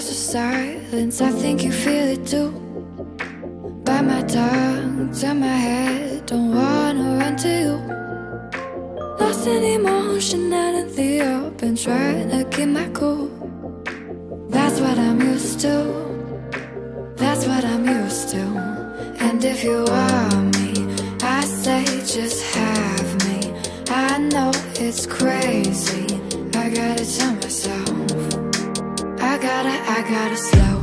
across the silence, I think you feel it too. Bite my tongue, turn my head, don't wanna run to you. Lost in emotion out in the open, trying to keep my cool. That's what I'm used to, that's what I'm used to. And if you want me, I say just have me. I know it's crazy, I gotta tell myself I gotta slow